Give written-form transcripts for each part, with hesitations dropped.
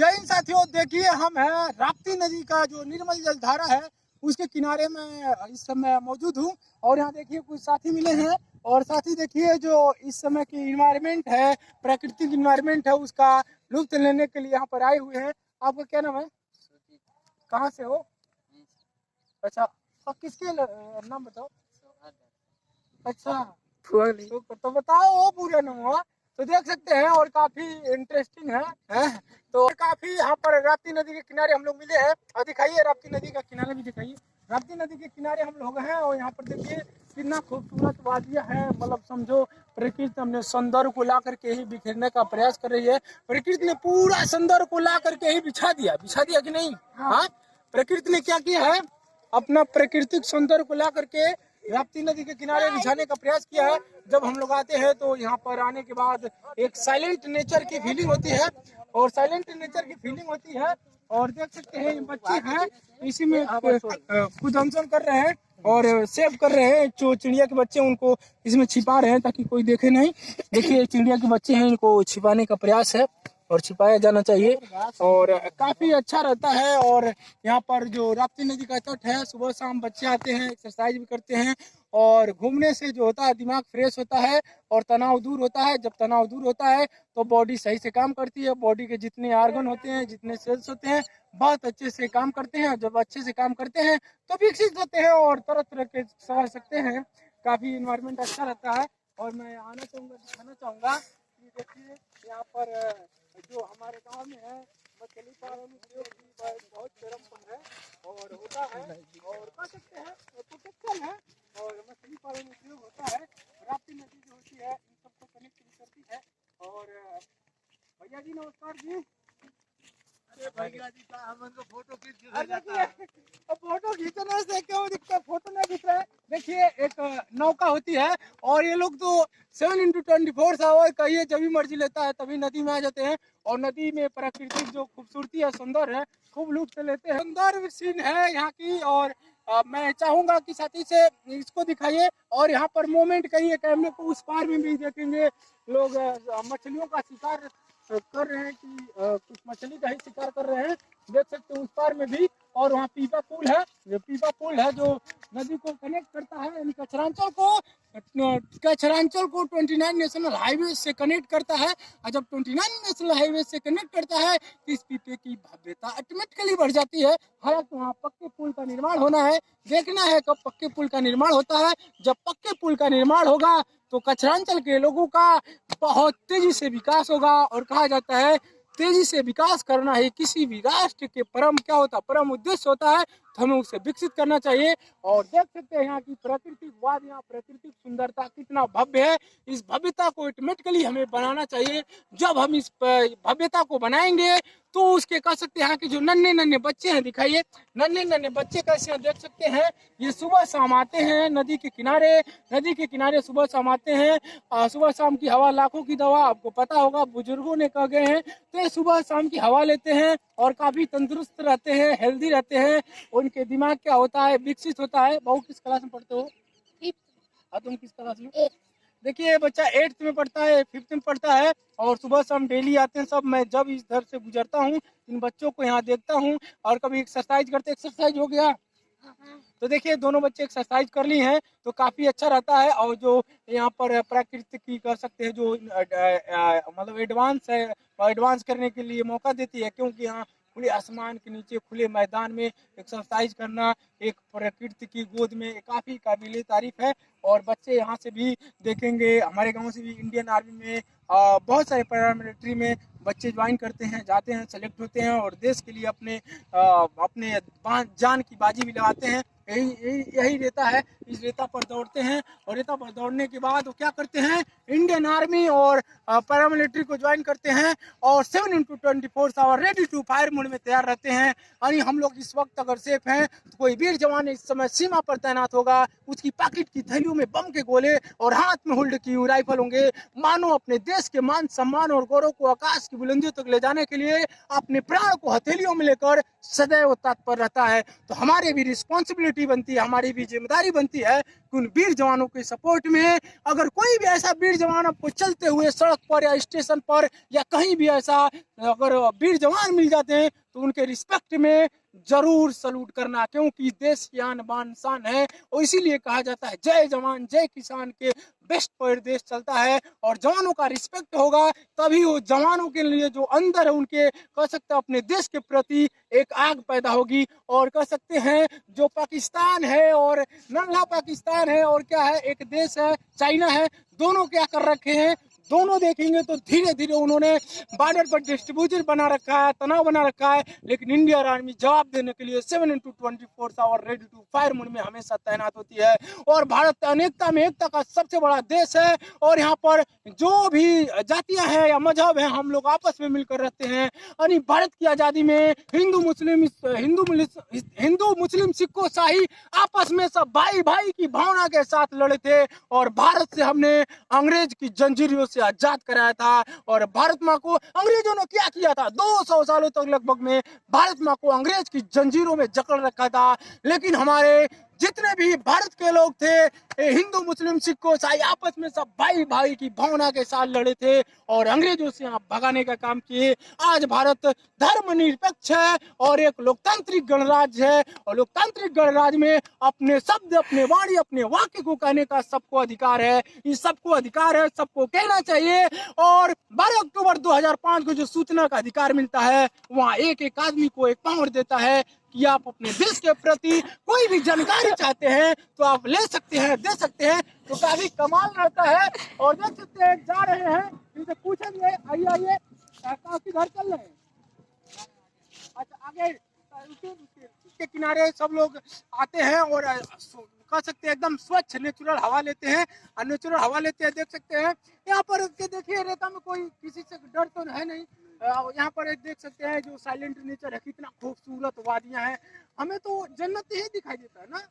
जय हिंद साथियों, देखिए हम हैं राप्ती नदी का जो निर्मल जल धारा है उसके किनारे में इस समय मौजूद हूँ। और यहाँ देखिए कुछ साथी मिले हैं और साथी देखिए जो इस समय की इन्वायरमेंट है, प्राकृतिक इन्वायरमेंट है, उसका लुत्फ लेने के लिए यहाँ पर आए हुए हैं। आपका क्या नाम है? कहाँ से हो? अच्छा, और किसके नाम बताओ। अच्छा, तो बताओ वो पूरा नाम हुआ। तो देख सकते हैं और काफी इंटरेस्टिंग है? तो काफी यहाँ पर राप्ती नदी के किनारे हम लोग मिले हैं। और दिखाइए राप्ती नदी का किनारा भी दिखाइए। राप्ती नदी के किनारे हम लोग हैं और यहाँ पर देखिए कितना खूबसूरत वादियाँ है। मतलब समझो प्रकृति हमने सौंदर्य को ला करके ही बिखेरने का प्रयास कर रही है। प्रकृति ने पूरा सौंदर्य को ला करके ही बिछा दिया कि नहीं? हाँ, प्रकृति ने क्या किया है, अपना प्राकृतिक सौंदर्य को ला करके राप्ती नदी के किनारे बिछाने का प्रयास किया है। जब हम लोग आते हैं तो यहाँ पर आने के बाद एक साइलेंट नेचर की फीलिंग होती है और साइलेंट नेचर की फीलिंग होती है। और देख सकते हैं ये बच्चे हैं इसी में खुद अनशन कर रहे हैं और सेव कर रहे हैं। जो चिड़िया के बच्चे उनको इसमें छिपा रहे हैं ताकि कोई देखे नहीं। देखिए चिड़िया के बच्चे हैं, इनको छिपाने का प्रयास है और छिपाया जाना चाहिए और काफी अच्छा रहता है। और यहाँ पर जो राप्ती नदी का तट है, सुबह शाम बच्चे आते हैं, एक्सरसाइज भी करते हैं और घूमने से जो होता है दिमाग फ्रेश होता है और तनाव दूर होता है। जब तनाव दूर होता है तो बॉडी सही से काम करती है। बॉडी के जितने आर्गन होते हैं, जितने सेल्स होते हैं, बहुत अच्छे से काम करते हैं। जब अच्छे से काम करते हैं तो विकसित होते हैं और तरह तरह के सवर सकते हैं। काफी इन्वायरमेंट अच्छा रहता है और मैं आना चाहूँगा, दिखाना चाहूँगा कि देखिए यहाँ पर जो हमारे गांव में है मछली पालन उद्योग भी बहुत चरम है और होता है और कह सकते हैं प्रोटेक्शन है और मछली पालन उद्योग होता है। राप्ती नदी जो होती है इन सबको कनेक्ट भी करती है। और भैया जी नमस्कार जी। अरे भैया जी का हम उनको फोटो फोटो खींचने से क्यों दिक्कत, फोटो नहीं खींच रहे हैं। देखिए एक नौका होती है और ये लोग तो 7x24 आवर कहिए जब भी मर्जी लेता है तभी नदी में आ जाते हैं और नदी में प्राकृतिक जो खूबसूरती है, सुंदर है, खूब लुत्फ लेते हैं। सुंदर सीन है यहाँ की और मैं चाहूंगा कि साथी से इसको दिखाइए और यहाँ पर मोमेंट करिए। कैमरे को उस पार में भी देखेंगे लोग मछलियों का शिकार कर रहे हैं कि कुछ मछली का ही शिकार कर रहे हैं। देख सकते हैं उस पार में भी। और वहाँ पीपा पुल है, ये पीपा पुल है जो नदी को कनेक्ट करता है, यानी कचरांचल को 29 नेशनल हाईवे से कनेक्ट करता है। और जब 29 नेशनल हाईवे से कनेक्ट करता है तो इस पीपे की भव्यता ऑटोमेटिकली बढ़ जाती है। हालांकि वहाँ पक्के पुल का निर्माण होना है, देखना है कब पक्के पुल का निर्माण होता है। जब पक्के पुल का निर्माण होगा तो कचरांचल के लोगों का बहुत तेजी से विकास होगा। और कहा जाता है तेजी से विकास करना ही किसी भी राष्ट्र के परम क्या होता, परम उद्देश्य होता है। तो हमें उसे विकसित करना चाहिए। और देख सकते हैं यहाँ की प्राकृतिक वादियाँ, प्राकृतिक सुंदरता कितना भव्य है। इस भव्यता को ऑटोमेटिकली हमें बनाना चाहिए। जब हम इस भव्यता को बनाएंगे तो उसके कह सकते हैं यहाँ के जो नन्हे नन्हे बच्चे हैं, दिखाइए नन्हे नन्हे बच्चे कैसे हैं, देख सकते हैं। ये सुबह शाम आते हैं नदी के किनारे, नदी के किनारे सुबह शाम आते हैं। सुबह शाम की हवा लाखों की दवा, आपको पता होगा, बुजुर्गों ने कह गए हैं। तो ये सुबह शाम की हवा लेते हैं और काफी तंदुरुस्त रहते हैं, हेल्दी रहते हैं। उनके दिमाग क्या होता है, विकसित होता है। बहू किस क्लास में पढ़ते हो? तुम किस क्लास में? देखिए बच्चा 8th में पढ़ता है, 5th में पढ़ता है और सुबह शाम डेली आते हैं सब। मैं जब इस घर से गुजरता हूँ इन बच्चों को यहाँ देखता हूँ और कभी एक्सरसाइज करते। एक्सरसाइज हो गया तो देखिए दोनों बच्चे एक्सरसाइज कर ली हैं तो काफी अच्छा रहता है। और जो यहाँ पर प्रकृति की कर सकते हैं जो मतलब एडवांस है, एडवांस करने के लिए मौका देती है। क्योंकि यहाँ खुले आसमान के नीचे खुले मैदान में एक्सरसाइज करना एक प्रकृति की गोद में काफी काबिले तारीफ है। और बच्चे यहाँ से भी देखेंगे, हमारे गांव से भी इंडियन आर्मी में बहुत सारे पैरामिलिट्री में बच्चे ज्वाइन करते हैं, जाते हैं, सेलेक्ट होते हैं और देश के लिए अपने जान की बाजी भी लगाते हैं। यही रेता है, इस रेता पर दौड़ते हैं और रेता पर दौड़ने के बाद वो क्या करते हैं, इंडियन आर्मी और पैरामिलिट्री को ज्वाइन करते हैं और 7x24 hour ready to fire mode में तैयार रहते हैं। और हम लोग इस वक्त अगर सेफ हैं तो कोई वीर जवान इस समय सीमा पर तैनात होगा, उसकी पॉकेट की थैलियों में बम के गोले और हाथ में होल्ड की हुई राइफल होंगे। मानो अपने देश के मान सम्मान और गौरव को आकाश की बुलंदियों तक ले जाने के लिए अपने प्राण को हथेलियों में लेकर सदैव तत्पर रहता है। तो हमारी भी रिस्पॉन्सिबिलिटी बनती है, हमारी भी जिम्मेदारी बनती है उन वीर जवानों के सपोर्ट में। अगर कोई भी ऐसा वीर जवान आपको चलते हुए सड़क पर या स्टेशन पर या कहीं भी ऐसा अगर वीर जवान मिल जाते हैं तो उनके रिस्पेक्ट में जरूर सलूट करना, क्योंकि देश की आन बान शान है। और इसीलिए कहा जाता है जय जवान जय किसान के बेस्ट पर देश चलता है। और जवानों का रिस्पेक्ट होगा तभी वो जवानों के लिए जो अंदर है उनके कह सकते हैं अपने देश के प्रति एक आग पैदा होगी। और कह सकते हैं जो पाकिस्तान है और नन्हा पाकिस्तान है और क्या है एक देश है चाइना है, दोनों क्या कर रखे हैं, दोनों देखेंगे तो धीरे धीरे उन्होंने बॉर्डर पर डिस्ट्रीब्यूटर बना रखा है, तनाव बना रखा है। लेकिन इंडियन आर्मी जवाब देने के लिए 7x24 hour ready to fire mode में हमेशा तैनात होती है। और भारत अनेकता में एकता का सबसे बड़ा देश है। और यहाँ पर जो भी जातियां हैं या मजहब हैं हम लोग आपस में मिलकर रहते हैं। यानी भारत की आज़ादी में हिंदू मुस्लिम सिखो शाही आपस में सब भाई भाई की भावना के साथ लड़े थे। और भारत से हमने अंग्रेज की जंजीरों से आजाद कराया था। और भारत माँ को अंग्रेजों ने क्या किया था, 200 सालों तक लगभग में भारत माँ को अंग्रेज की जंजीरों में जकड़ रखा था। लेकिन हमारे जितने भी भारत के लोग थे हिंदू मुस्लिम सिखो ईसाई आपस में सब भाई भाई की भावना के साथ लड़े थे और अंग्रेजों से यहाँ भगाने का काम किए। आज भारत धर्मनिरपेक्ष है और एक लोकतांत्रिक गणराज्य है। और लोकतांत्रिक गणराज्य में अपने शब्द अपने वाणी अपने वाक्य को कहने का सबको अधिकार है। इस सबको अधिकार है, सबको कहना चाहिए। और 12 अक्टूबर 2005 को जो सूचना का अधिकार मिलता है वहाँ एक एक आदमी को एक पावर देता है कि आप अपने देश के प्रति कोई भी जानकारी चाहते हैं तो आप ले सकते हैं, दे सकते हैं। तो काफी कमाल रहता है। और देख सकते हैं जा रहे हैं, इनसे पूछेंगे आइए आइए काफी घर चल रहे हैं। अच्छा आगे उसके किनारे सब लोग आते हैं और कह सकते हैं एकदम स्वच्छ नेचुरल हवा लेते हैं। और नेचुरल हवा लेते हैं, देख सकते हैं यहाँ पर देखिए रेता में कोई किसी से डर तो है नहीं। यहाँ पर एक देख सकते हैं जो साइलेंट नेचर है, कितना खूबसूरत वादियां हैं। हमें तो जन्नत ही दिखाई देता है ना।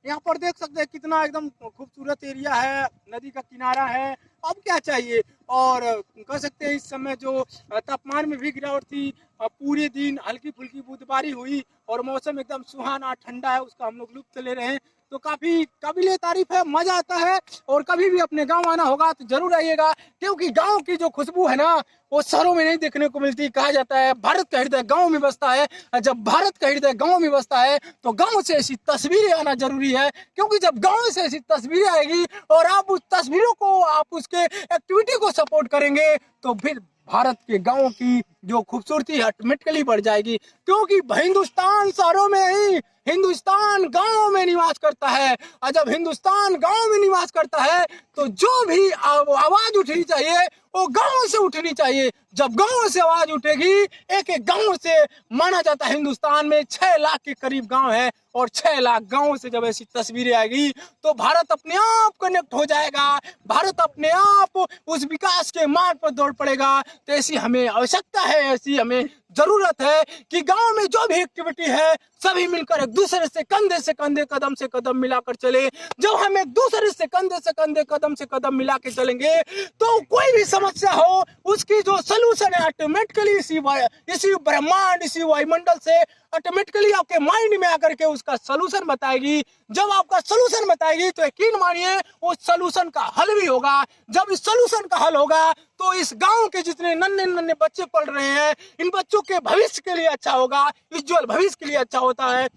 यहाँ पर देख सकते हैं कितना एकदम खूबसूरत एरिया है, नदी का किनारा है, अब क्या चाहिए। और कह सकते हैं इस समय जो तापमान में भी गिरावट थी, पूरे दिन हल्की फुल्की बूंदबारी हुई और मौसम एकदम सुहाना ठंडा है, उसका हम लोग लुत्फ ले रहे हैं। तो काफी काबिले तारीफ है, मजा आता है। और कभी भी अपने गांव आना होगा तो जरूर आइएगा, क्योंकि गांव की जो खुशबू है ना वो शहरों में नहीं देखने को मिलती। कहा जाता है भारत का हृदय गांव में बसता है। जब भारत का हृदय गांव में बसता है तो गांव से ऐसी तस्वीरें आना जरूरी है, क्योंकि जब गांव से ऐसी तस्वीरें आएगी और आप उस तस्वीरों को आप उसके एक्टिविटी को सपोर्ट करेंगे तो फिर भारत के गांव की जो खूबसूरती ऑटोमेटिकली बढ़ जाएगी। क्योंकि हिंदुस्तान शहरों में ही, हिंदुस्तान गांव में निवास करता है। और जब हिंदुस्तान गांव में निवास करता है तो जो भी आवाज उठनी चाहिए वो गांव से उठनी चाहिए। जब गांव से आवाज उठेगी, एक एक गांव से, माना जाता है हिंदुस्तान में 6 लाख के करीब गांव है और 6 लाख गांव से जब ऐसी तस्वीरें आएगी तो भारत अपने आप कनेक्ट हो जाएगा, भारत अपने आप उस विकास के मार्ग पर दौड़ पड़ेगा। तो ऐसी हमें आवश्यकता है, ऐसी हमें जरूरत है कि गांव में जो भी एक्टिविटी है सभी मिलकर एक दूसरे से कंधे कदम से कदम मिलाकर चले। जब हम एक दूसरे से कंधे कदम से कदम मिला के चलेंगे तो कोई भी समस्या हो उसकी जो सोल्यूशन है ऑटोमेटिकली इसी ब्रह्मांड इसी वायुमंडल से ऑटोमेटिकली आपके माइंड में आकर के उसका सोल्यूशन बताएगी। जब आपका सोल्यूशन बताएगी तो यकीन मानिए उस सोल्यूशन का हल भी होगा। जब इस सोल्यूशन का हल होगा तो इस गांव के जितने नन्हे नन्हे बच्चे पढ़ रहे हैं इन बच्चों के भविष्य के लिए अच्छा होगा, उज्जवल भविष्य के लिए अच्छा होता है।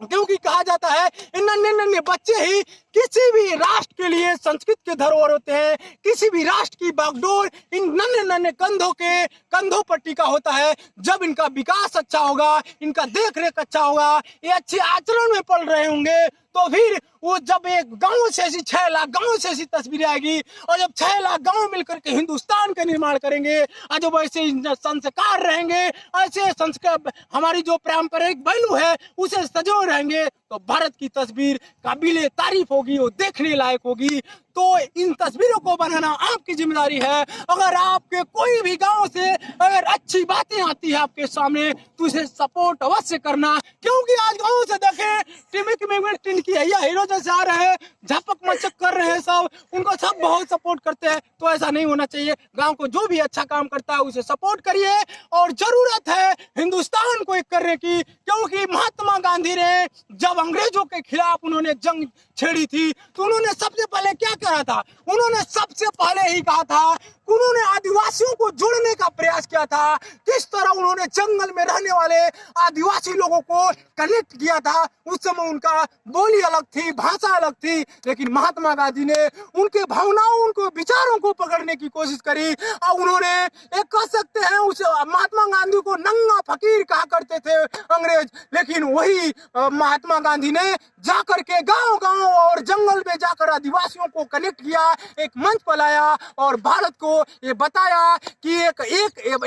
क्योंकि कहा जाता है इन नन्हे नन्हे बच्चे ही किसी भी राष्ट्र के लिए संस्कृत के धरोहर होते हैं। किसी भी राष्ट्र की बागडोर इन नन्हे नन्हे कंधों पर टिका होता है। जब इनका विकास अच्छा होगा, इनका देख रेख अच्छा होगा, ये अच्छे आचरण में पल रहे होंगे तो फिर वो जब एक गांव से ऐसी 6 लाख गांव से ऐसी तस्वीरें आएगी और जब 6 लाख गांव मिलकर के हिंदुस्तान का निर्माण करेंगे और जब ऐसे संस्कार रहेंगे, ऐसे संस्कार हमारी जो पारंपरिक वैल्यू है उसे सजो रहेंगे तो भारत की तस्वीर काबिले तारीफ होगी, वो देखने लायक होगी। तो इन तस्वीरों को बनाना आपकी जिम्मेदारी है। अगर आपके कोई भी गांव से अगर अच्छी बातें आती है आपके सामने तो उसे सपोर्ट अवश्य करना, क्योंकि आज गांव से देखें टीम की हीरो जैसे आ रहे हैं, झपक मचक कर रहे हैं, सब उनको सब बहुत सपोर्ट करते हैं। तो ऐसा नहीं होना चाहिए। गांव को जो भी अच्छा काम करता है उसे सपोर्ट करिए, और जरूरत है हिंदुस्तान को एक करने की, क्योंकि महात्मा गांधी ने जब अंग्रेजों के खिलाफ उन्होंने जंग छेड़ी थी तो उन्होंने सबसे पहले क्या कहा था? उन्होंने सबसे पहले ही कहा था, उन्होंने आदिवासियों को जोड़ने का प्रयास किया था। किस तरह उन्होंने जंगल में रहने वाले आदिवासी लोगों को कनेक्ट किया था। उस समय उनका बोली अलग थी, भाषा अलग थी, लेकिन महात्मा गांधी ने उनके भावनाओं, उनको विचारों को पकड़ने की कोशिश करी। और उन्होंने एक कह सकते हैं उस महात्मा गांधी को नंगा फकीर कहा करते थे अंग्रेज, लेकिन वही महात्मा गांधी ने जाकर के गांव-गांव और जंगल में जाकर आदिवासियों को कनेक्ट किया, एक मंच बनाया और भारत को ये बताया कि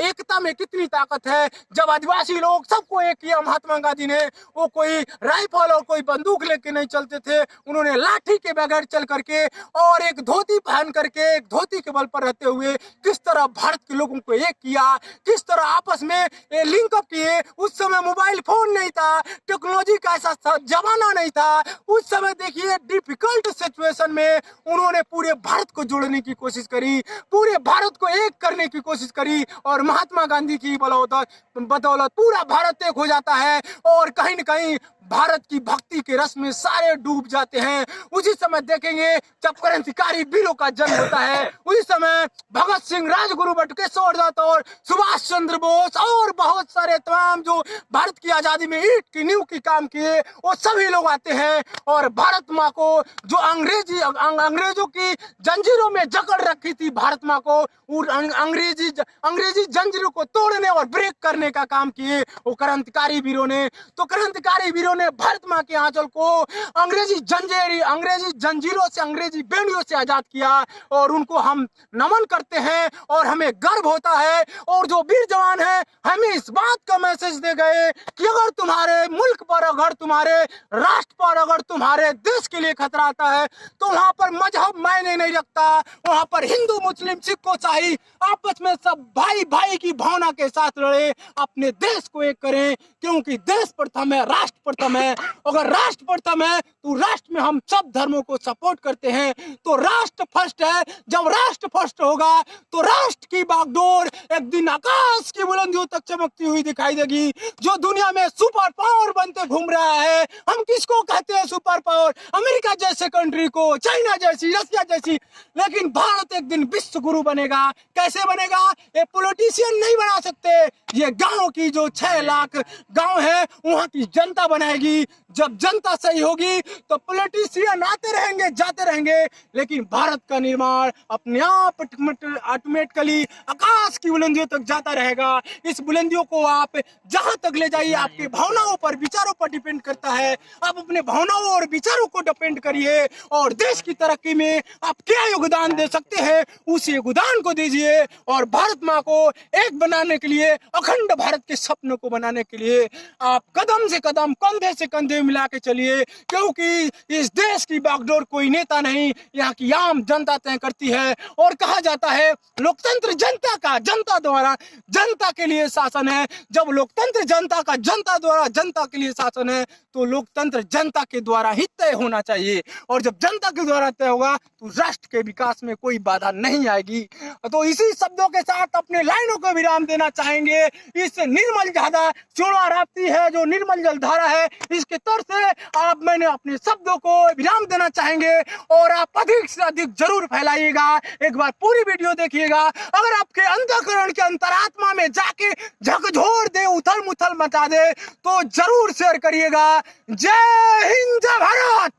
एकता में कितनी ताकत है। जब आदिवासी लोग सबको एक किया महात्मा गांधी ने, वो कोई राइफल और कोई बंदूक लेके नहीं चलते थे, उन्होंने लाठी के बगैर चल करके और एक धोती पहन करके, एक धोती के बल पर रहते हुए किस तरह भारत के लोगों को एक किया, किस तरह आपस में लिंकअप किए। उस समय मोबाइल फोन नहीं था, टेक्नोलॉजी का ऐसा जमाना नहीं था। उस समय देखिए डिफिकल्ट सिचुएशन में उन्होंने पूरे भारत को जोड़ने की कोशिश करी, पूरे भारत को एक करने की कोशिश करी, और महात्मा गांधी की बदौलत पूरा भारत एक हो जाता है, और कहीं न कहीं भारत की भक्ति के रस में सारे डूब जाते हैं। उसी समय देखेंगे जब क्रांतिकारी वीरों का जन्म होता है, उसी समय भगत सिंह, राजगुरु बटुकेश्वर दत्त और सुभाष चंद्र बोस और बहुत सारे तमाम जो भारत की आजादी में ईंट की नींव की काम किए, वो सभी लोग आते हैं और भारत माँ को जो अंग्रेजों की जंजीरों में जकड़ रखी थी, भारत माँ को अंग्रेजी जंजीरों को तोड़ने और ब्रेक करने का काम किए वो क्रांतिकारी वीरों ने। तो क्रांतिकारी वीरों ने भारत माँ के आंचल को अंग्रेजी जंजीरों से, अंग्रेजी बेड़ियों से आजाद किया, और उनको हम नमन करते हैं और हमें गर्व होता है। और जो वीर जवान है हमें इस बात का मैसेज दे गए कि अगर तुम्हारे मुल्क पर, अगर तुम्हारे राष्ट्र पर, अगर तुम्हारे देश के लिए खतरा आता है तो वहां पर मजहब मायने नहीं रखता, वहां पर हिंदू, मुस्लिम, सिख को चाहिए आपस में सब भाई भाई की भावना के साथ लड़े, अपने देश को एक करें, क्योंकि देश प्रथम है, राष्ट्र प्रथम है। अगर राष्ट्र प्रथम है तो राष्ट्र में हम सब धर्मों को सपोर्ट करते हैं, तो राष्ट्र फर्स्ट है। जब राष्ट्र फर्स्ट होगा तो राष्ट्र की बागडोर एक दिन आकाश की बुलंदियों तक चमकती हुई दिखाई देगी। जो दुनिया में सुपर पावर बनते घूम रहा है, हम किसको कहते हैं सुपर पावर? अमेरिका जैसे कंट्री को, चाइना जैसी, रसिया जैसी, लेकिन भारत एक दिन विश्व गुरु बनेगा। कैसे बनेगा? ये पॉलिटिशियन नहीं बना सकते, ये गांव की जो 6 लाख गांव है वहां की जनता बनाएगी। जब जनता सही होगी तो पॉलिटिशियन आते रहेंगे, जाते रहेंगे, लेकिन भारत का निर्माण अपने आप ऑटोमेटिकली आकाश की बुलंदियों तक जाता रहेगा। इस बुलंदियों को आप जहां तक ले जाइए, आपके भावनाओं पर, विचारों पर डिपेंड करता है। आप अपने भावनाओं और विचारों को डिपेंड करिए, और देश की तरक्की में आप क्या योगदान दे सकते हैं उस योगदान को दीजिए, और भारत माँ को एक बनाने के लिए, अखंड भारत के सपनों को बनाने के लिए आप कदम से कदम, कंधे से कंधे मिला के चलिए, क्योंकि इस देश की बागडोर कोई नेता नहीं, यहाँ की आम जनता तय करती है। और कहा जाता है लोकतंत्र जनता का, जनता द्वारा जनता के लिए शासन है। जब लोकतंत्र जनता का, जनता द्वारा जनता के लिए शासन है, तो लोकतंत्र जनता के द्वारा ही तय होना चाहिए, और जब जनता के द्वारा तय होगा तो राष्ट्र के विकास में कोई बाधा नहीं आएगी। तो इसी शब्दों के साथ अपने लाइनों को विराम देना चाहेंगे। इस निर्मल धारा चूड़ा राप्ती है, जो निर्मल जलधारा है, इसके तौर से आप मैंने अपने शब्दों को विराम देना चाहेंगे, और आप अधिक से अधिक जरूर फैलाइएगा। एक बार पूरी वीडियो देखिएगा। अगर आपके अंतःकरण के अंतरात्मा में जाके झकझोर दे, उथल मुथल मचा दे, तो जरूर शेयर करिएगा। जय हिंद, जय भारत।